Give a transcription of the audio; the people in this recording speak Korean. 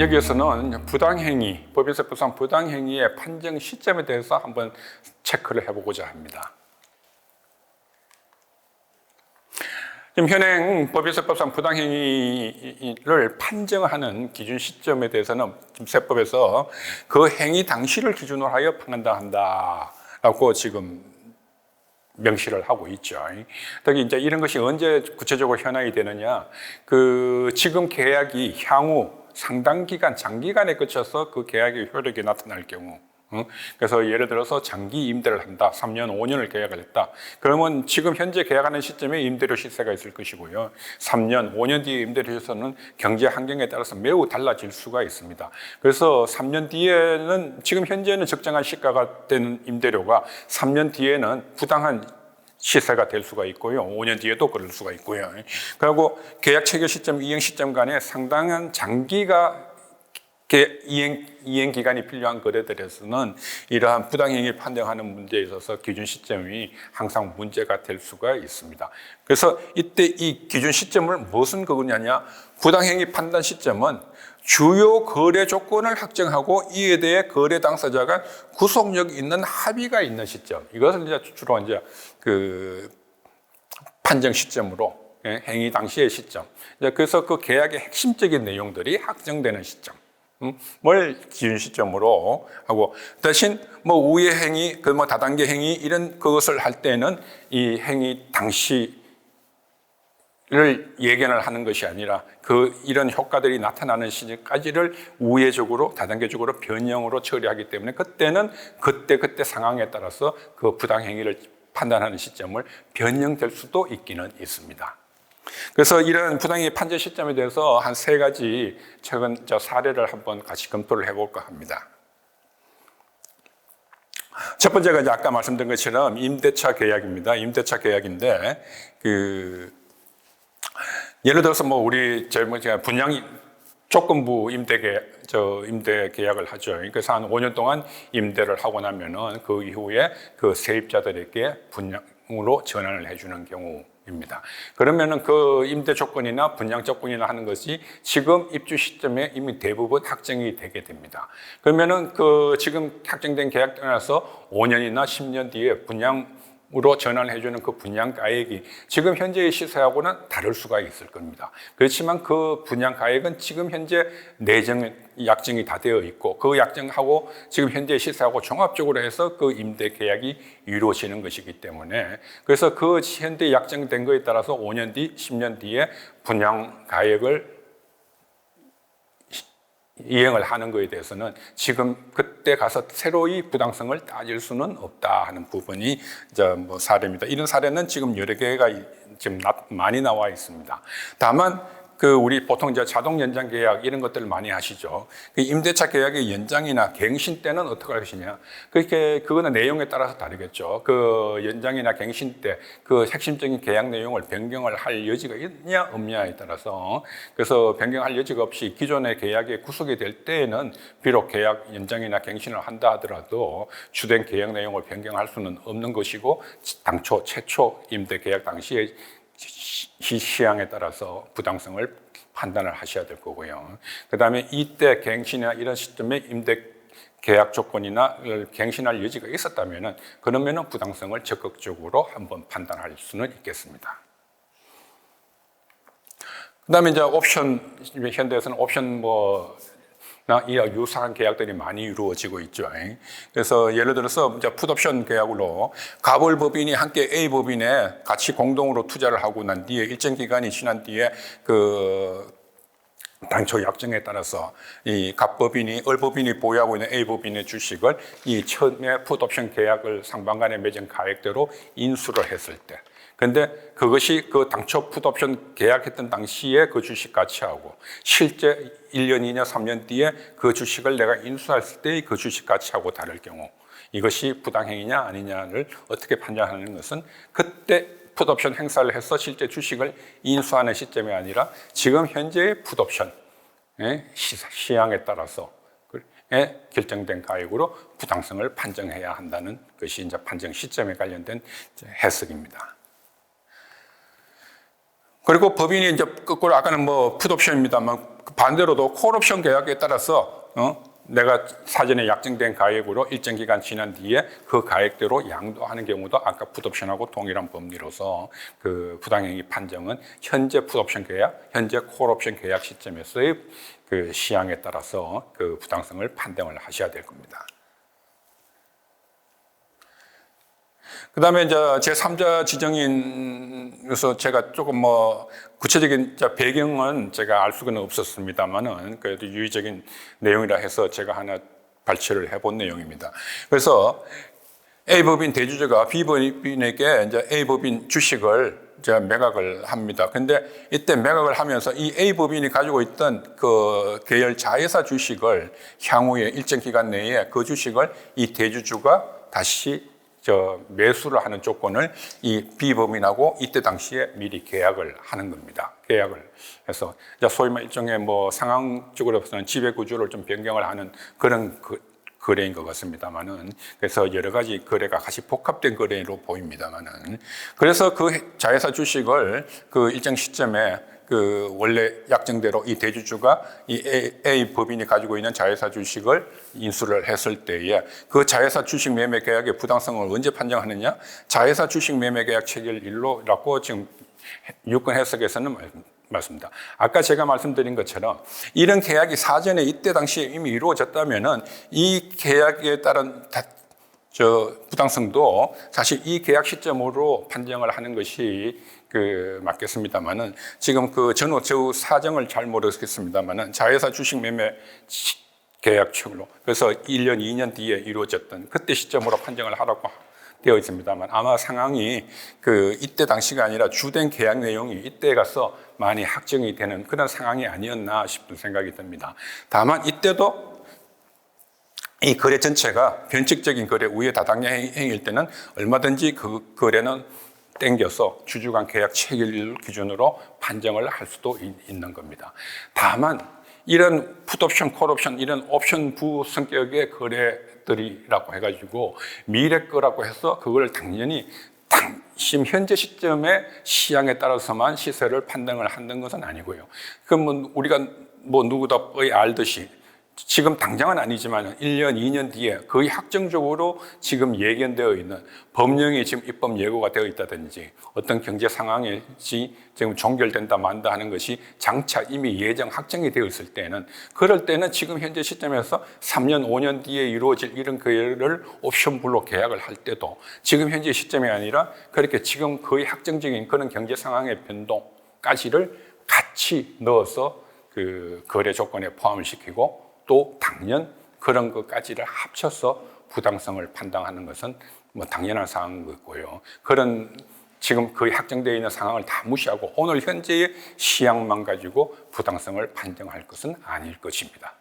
여기에서는 부당행위, 법에서 법상 부당행위의 판정 시점에 대해서 한번 체크를 해보고자 합니다. 지금 현행 법에서 법상 부당행위를 판정하는 기준 시점에 대해서는 지금 세법에서 그 행위 당시를 기준으로 하여 판단한다라고 지금 명시를 하고 있죠. 특히 이제 이런 것이 언제 구체적으로 현황이 되느냐, 지금 계약이 향후 상당 기간, 장기간에 거쳐서 그 계약의 효력이 나타날 경우, 그래서 예를 들어서 장기 임대를 한다, 3년, 5년을 계약을 했다. 그러면 지금 현재 계약하는 시점에 임대료 시세가 있을 것이고요. 3년, 5년 뒤에 임대료 시세는 경제 환경에 따라서 매우 달라질 수가 있습니다. 그래서 3년 뒤에는, 지금 현재는 적정한 시가가 되는 임대료가 3년 뒤에는 부당한 시세가 될 수가 있고요. 5년 뒤에도 그럴 수가 있고요. 그리고 계약 체결 시점, 이행 시점 간에 상당한 장기가 이행 기간이 필요한 거래들에서는 이러한 부당행위 판정하는 문제에 있어서 기준 시점이 항상 문제가 될 수가 있습니다. 그래서 이때 이 기준 시점을 무슨 거냐냐, 부당행위 판단 시점은 주요 거래 조건을 확정하고 이에 대해 거래 당사자가 구속력 있는 합의가 있는 시점, 이것을 이제 주로 이제 판정 시점으로, 행위 당시의 시점, 그래서 그 계약의 핵심적인 내용들이 확정되는 시점 뭘 기준 시점으로 하고, 대신 우회 행위, 다단계 행위 이런 그것을 할 때는 이 행위 당시를 예견을 하는 것이 아니라 이런 효과들이 나타나는 시점까지를 우회적으로, 다단계적으로 변형으로 처리하기 때문에 그때는 그때 상황에 따라서 그 부당 행위를 판단하는 시점을 변형될 수도 있기는 있습니다. 그래서 이런 부당행위 판정 시점에 대해서 한 3가지 최근 사례를 한번 같이 검토를 해볼까 합니다. 첫 번째가 이제 아까 말씀드린 것처럼 임대차 계약입니다. 임대차 계약인데, 예를 들어서 우리 분양 조건부 임대 계약을 하죠. 그래서 한 5년 동안 임대를 하고 나면은 그 이후에 그 세입자들에게 분양으로 전환을 해주는 경우입니다. 그러면은 그 임대 조건이나 분양 조건이나 하는 것이 지금 입주 시점에 이미 대부분 확정이 되게 됩니다. 그러면은 지금 확정된 계약 떠나서 5년이나 10년 뒤에 분양으로 전환해주는 그 분양가액이 지금 현재의 시세하고는 다를 수가 있을 겁니다. 그렇지만 그 분양가액은 지금 현재 약정이 다 되어 있고, 그 약정하고 지금 현재 시세하고 종합적으로 해서 그 임대 계약이 이루어지는 것이기 때문에, 그래서 그 현재 약정된 거에 따라서 5년 뒤, 10년 뒤에 분양가액을 이행을 하는 것에 대해서는 지금 그때 가서 새로이 부당성을 따질 수는 없다 하는 부분이 사례입니다. 이런 사례는 지금 여러 개가 지금 많이 나와 있습니다. 다만 우리 보통 자동 연장 계약 이런 것들을 많이 하시죠. 임대차 계약의 연장이나 갱신 때는 어떻게 할 것이냐. 그거는 내용에 따라서 다르겠죠. 연장이나 갱신 때 핵심적인 계약 내용을 변경을 할 여지가 있냐 없냐에 따라서, 그래서 변경할 여지가 없이 기존의 계약이 구속이 될 때에는 비록 계약 연장이나 갱신을 한다 하더라도 주된 계약 내용을 변경할 수는 없는 것이고, 당초 최초 임대 계약 당시에 시향에 따라서 부당성을 판단을 하셔야 될 거고요. 그 다음에 이때 갱신이나 이런 시점에 임대 계약 조건이나 갱신할 여지가 있었다면은, 그러면은 부당성을 적극적으로 한번 판단할 수는 있겠습니다. 그 다음에 이제 옵션, 현대에서는 옵션 이와 유사한 계약들이 많이 이루어지고 있죠. 그래서 예를 들어서 풋옵션 계약으로 갑을 법인이 함께 A 법인에 같이 공동으로 투자를 하고 난 뒤에 일정 기간이 지난 뒤에 당초 약정에 따라서 이 갑 법인이 을 법인이 보유하고 있는 A 법인의 주식을 이 처음에 풋옵션 계약을 상반간에 맺은 가액대로 인수를 했을 때, 근데 그것이 당초 풋옵션 계약했던 당시에 그 주식 가치하고 실제 1년, 2년, 3년 뒤에 그 주식을 내가 인수했을 때 그 주식 가치하고 다를 경우, 이것이 부당행위냐 아니냐를 어떻게 판단하는 것은 그때 풋옵션 행사를 해서 실제 주식을 인수하는 시점이 아니라 지금 현재의 풋옵션 시향에 따라서 결정된 가액으로 부당성을 판정해야 한다는 것이 이제 판정 시점에 관련된 해석입니다. 그리고 법인이 이제 거꾸로, 아까는 풋옵션입니다만 반대로도 콜옵션 계약에 따라서 내가 사전에 약정된 가액으로 일정 기간 지난 뒤에 그 가액대로 양도하는 경우도 아까 풋옵션하고 동일한 법리로서 그 부당행위 판정은 현재 풋옵션 계약, 현재 콜옵션 계약 시점에서의 그 시향에 따라서 그 부당성을 판정을 하셔야 될 겁니다. 그 다음에 이제 제3자 지정인에서 제가 조금 구체적인 배경은 제가 알 수는 없었습니다만은 그래도 유의적인 내용이라 해서 제가 하나 발췌를 해본 내용입니다. 그래서 A법인 대주주가 B법인에게 이제 A법인 주식을 이제 매각을 합니다. 근데 이때 매각을 하면서 이 A법인이 가지고 있던 그 계열 자회사 주식을 향후에 일정 기간 내에 그 주식을 이 대주주가 다시 매수를 하는 조건을 이 B법인하고 이때 당시에 미리 계약을 하는 겁니다. 계약을 해서 소위 말 일종의 상황적으로서는 지배구조를 좀 변경을 하는 그런 거래인 것 같습니다만은, 그래서 여러 가지 거래가 같이 복합된 거래로 보입니다만은, 그래서 그 자회사 주식을 그 일정 시점에 그 원래 약정대로 이 대주주가 이 A 법인이 가지고 있는 자회사 주식을 인수를 했을 때에 그 자회사 주식 매매 계약의 부당성을 언제 판정하느냐? 자회사 주식 매매 계약 체결일로라고 지금 유권 해석에서는 맞습니다. 아까 제가 말씀드린 것처럼 이런 계약이 사전에 이때 당시에 이미 이루어졌다면은 이 계약에 따른 부당성도 사실 이 계약 시점으로 판정을 하는 것이 맞겠습니다만은, 지금 저우 사정을 잘 모르겠습니다만은 자회사 주식 매매 계약 체결로 그래서 1년, 2년 뒤에 이루어졌던 그때 시점으로 판정을 하라고 되어 있습니다만, 아마 상황이 이때 당시가 아니라 주된 계약 내용이 이때 가서 많이 확정이 되는 그런 상황이 아니었나 싶은 생각이 듭니다. 다만 이때도 이 거래 전체가 변칙적인 거래 우회 다당량 행위일 때는 얼마든지 그 거래는 땡겨서 주주 간 계약 체결일 기준으로 판정을 할 수도 있는 겁니다. 다만 이런 풋옵션, 콜옵션 이런 옵션부 성격의 거래들이라고 해가지고 미래 거라고 해서 그걸 당연히 지금 현재 시점의 시향에 따라서만 시세를 판단을 하는 것은 아니고요. 그럼 우리가 누구도 알듯이 지금 당장은 아니지만 1년, 2년 뒤에 거의 확정적으로 지금 예견되어 있는 법령이 지금 입법 예고가 되어 있다든지 어떤 경제 상황이 지금 종결된다 만다 하는 것이 장차 이미 예정 확정이 되어 있을 때는, 그럴 때는 지금 현재 시점에서 3년, 5년 뒤에 이루어질 이런 거래를 옵션블로 계약을 할 때도 지금 현재 시점이 아니라 그렇게 지금 거의 확정적인 그런 경제 상황의 변동까지를 같이 넣어서 그 거래 조건에 포함을 시키고 또 당연 그런 것까지를 합쳐서 부당성을 판단하는 것은 당연한 상황인 거고요. 그런 지금 거의 확정되어 있는 상황을 다 무시하고 오늘 현재의 시향만 가지고 부당성을 판정할 것은 아닐 것입니다.